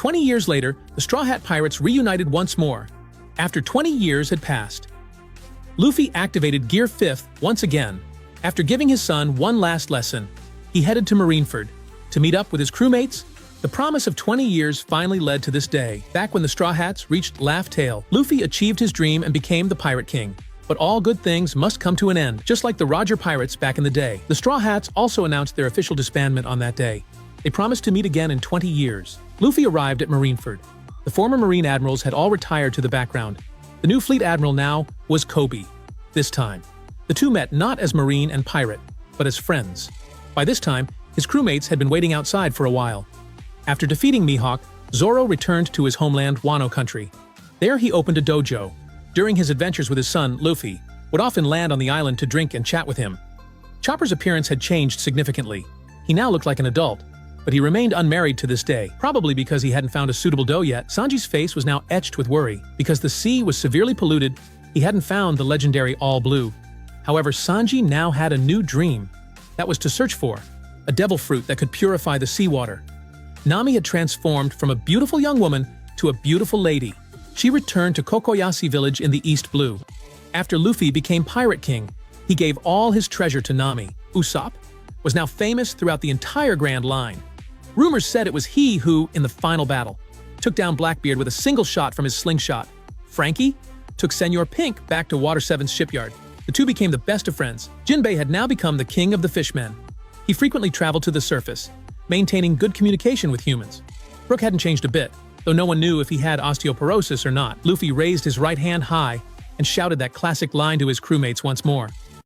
20 years later, the Straw Hat Pirates reunited once more. After 20 years had passed, Luffy activated Gear 5th once again. After giving his son one last lesson, he headed to Marineford to meet up with his crewmates. The promise of 20 years finally led to this day. Back when the Straw Hats reached Laugh Tale, Luffy achieved his dream and became the Pirate King. But all good things must come to an end, just like the Roger Pirates back in the day. The Straw Hats also announced their official disbandment on that day. They promised to meet again in 20 years. Luffy arrived at Marineford. The former Marine admirals had all retired to the background. The new fleet admiral now was Kobe. This time, the two met not as Marine and pirate, but as friends. By this time, his crewmates had been waiting outside for a while. After defeating Mihawk, Zoro returned to his homeland, Wano country. There he opened a dojo. During his adventures with his son, Luffy would often land on the island to drink and chat with him. Chopper's appearance had changed significantly. He now looked like an adult, but he remained unmarried to this day, probably because he hadn't found a suitable doe yet. Sanji's face was now etched with worry. Because the sea was severely polluted, he hadn't found the legendary All Blue. However, Sanji now had a new dream. That was to search for a devil fruit that could purify the seawater. Nami had transformed from a beautiful young woman to a beautiful lady. She returned to Kokoyashi village in the East Blue. After Luffy became Pirate King, he gave all his treasure to Nami. Usopp was now famous throughout the entire Grand Line. Rumors said it was he who, in the final battle, took down Blackbeard with a single shot from his slingshot. Frankie took Senor Pink back to Water 7's shipyard. The two became the best of friends. Jinbei had now become the king of the fishmen. He frequently traveled to the surface, maintaining good communication with humans. Brook hadn't changed a bit, though no one knew if he had osteoporosis or not. Luffy raised his right hand high and shouted that classic line to his crewmates once more.